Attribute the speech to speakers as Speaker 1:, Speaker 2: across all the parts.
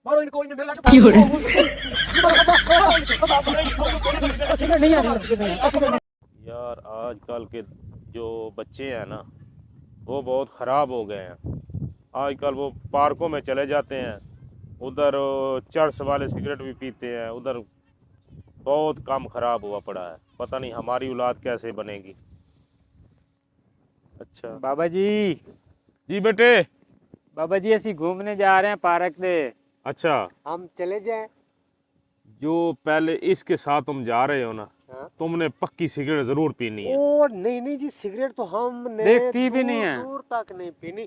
Speaker 1: मारो इनको, इन्हें मेरा
Speaker 2: की हो रहा
Speaker 3: यार आजकल के जो बच्चे हैं ना वो बहुत ख़राब हो गए हैं। आजकल वो पार्कों में चले जाते हैं, उधर चर्स वाले सिगरेट भी पीते हैं, उधर बहुत काम ख़राब हुआ पड़ा है। पता नहीं हमारी औलाद कैसे बनेगी। अच्छा
Speaker 4: बाबा जी,
Speaker 3: जी बेटे।
Speaker 4: बाबा जी ਅਸੀਂ घूमने जा रहे हैं पार्क दे।
Speaker 3: अच्छा,
Speaker 1: हम चले जाए।
Speaker 3: जो पहले इसके साथ तुम जा रहे हो ना,
Speaker 1: हाँ?
Speaker 3: तुमने पक्की सिगरेट ज़रूर पीनी है।
Speaker 1: ओ नहीं नहीं जी, सिगरेट तो हमने
Speaker 4: देखती भी नहीं है।
Speaker 1: दूर तक नहीं पीनी।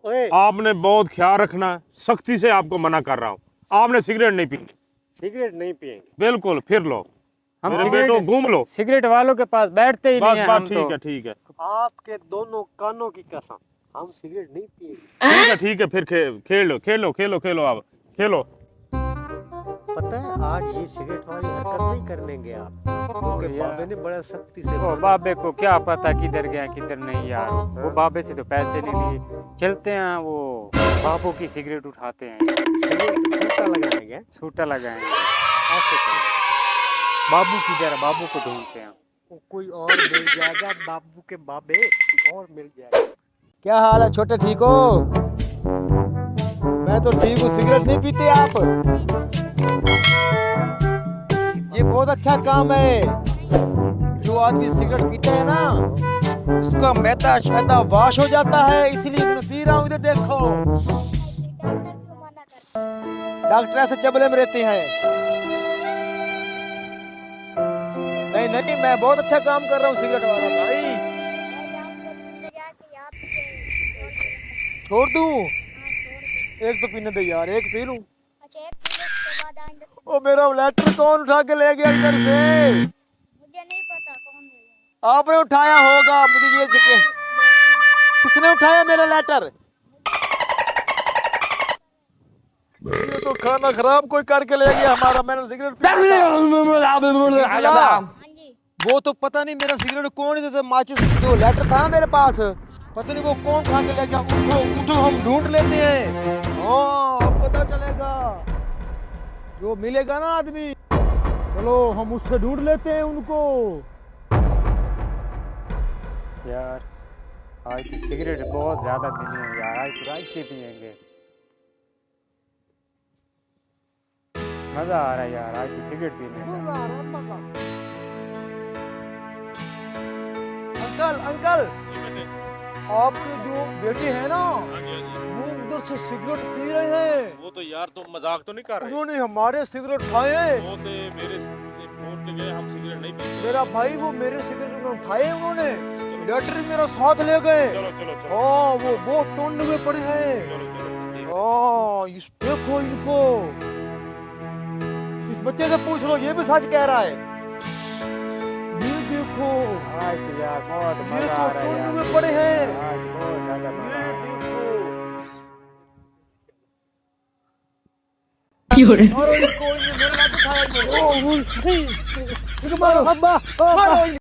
Speaker 1: ओए
Speaker 3: आपने बहुत ख्याल रखना है, सख्ती से आपको मना कर रहा हूँ। आपने सिगरेट नहीं पीनी,
Speaker 1: सिगरेट नहीं पिएंगे।
Speaker 3: बिल्कुल। फिर लो,
Speaker 4: हम
Speaker 3: मेरे बेटो घूम लो।
Speaker 4: सिगरेट वालों के पास बैठते ही
Speaker 3: बस
Speaker 4: नहीं है। हम
Speaker 3: बस,
Speaker 4: तो
Speaker 3: ठीक है ठीक है
Speaker 1: आपके दोनों कानों की कसम, हम सिगरेट नहीं पिएंगे।
Speaker 3: ठीक है ठीक है। फिर खेलो खेलो खेलो खेलो, आप खेलो।
Speaker 1: पता है आज ये सिगरेट वाली हरकत नहीं करने गया क्योंकि बाबे ने बड़ा सख्ती से
Speaker 4: ओ बाबे को क्या पता किधर गया किधर नहीं यार। वो बाबे से तो पैसे नहीं लिए, चलते हैं वो बाबू की सिगरेट उठाते हैं,
Speaker 1: सूटा लगाएंगे।
Speaker 4: छूटा लगाएंगे।
Speaker 1: ऐसे करेंगे।
Speaker 4: बाबू की जरा बाबू को ढूंढते हैं।
Speaker 1: कोई और मिल जाएगा, बाबू के बाबे और मिल जाएगा।
Speaker 5: क्या हाल है छोटे, ठीक हो? मैं तो ठीक हूँ। सिगरेट नहीं पीते आप? ये बहुत अच्छा काम है। जो आदमी सिगरेट पीता है ना, उसका मैदा शैदा वाश हो जाता है, इसलिए मैं पी रहा हूँ। इधर देखो, डॉक्टर ऐसे चबले में रहते हैं। नहीं नहीं, मैं बहुत अच्छा काम कर रहा हूँ सिगरेट वाला भाई। छोड़ दूं? एक तो पीने दे यार, एक पी लूं। ओ मेरा लेटर कौन उठा के ले गया इधर से?
Speaker 6: मुझे नहीं पता कौन ले गया।
Speaker 5: आपने उठाया होगा, मुझे ये शिके। किसने उठाया मेरा लेटर? ये तो खाना खराब कोई करके ले गया हमारा। मैंने सिगरेट
Speaker 6: हाँ जी।
Speaker 5: वो तो पता नहीं मेरा सिगरेट कौन ही तो माचिस जो लेटर था ना मेरे पास, पता नहीं वो कौन उठा के ले गया। उठो उठो, हम ढूंढ लेते हैं। हाँ, अब पता चलेगा जो मिलेगा ना आदमी। चलो हम उससे ढूंढ लेते हैं उनको।
Speaker 4: यार आज तो सिगरेट बहुत ज्यादा पीनी है यार, आज तो रात के पियेंगे। मजा आ रहा है यार, आज तो सिगरेट पीने में।
Speaker 5: अंकल अंकल, आपके जो बेटे हैं ना, वो उधर से सिगरेट पी रहे हैं।
Speaker 3: वो तो यार तुम मजाक तो नहीं कर रहे?
Speaker 5: उन्होंने हमारे सिगरेट खाए।
Speaker 3: वो तो मेरे से बोल के गए हम सिगरेट नहीं पीते।
Speaker 5: मेरा भाई वो मेरे सिगरेट उन्होंने उठाए, उन्होंने लेटर मेरा साथ ले गए।
Speaker 3: चलो चलो चलो
Speaker 5: हाँ, वो बहुत टोंड में पड़े हैं।
Speaker 3: चलो चलो।
Speaker 5: हाँ, देखो इनको, इस बच्चे से पूछ लो, ये भी सच कह रहा है। ये देखो,
Speaker 4: आज तो यार बहुत
Speaker 5: ये
Speaker 4: मजा
Speaker 5: तो
Speaker 4: आ रहा है
Speaker 5: टोंड
Speaker 4: यार।
Speaker 5: में पड़े हैं।
Speaker 4: आज बहुत ज्यादा मजा आ
Speaker 5: ये
Speaker 4: रहा है।
Speaker 5: देखो,
Speaker 2: की हो रहा
Speaker 5: मारो इनको, इन्हें मेरे लात उठाया इन्होंने। ओ, नहीं, इनको मारो, मारो।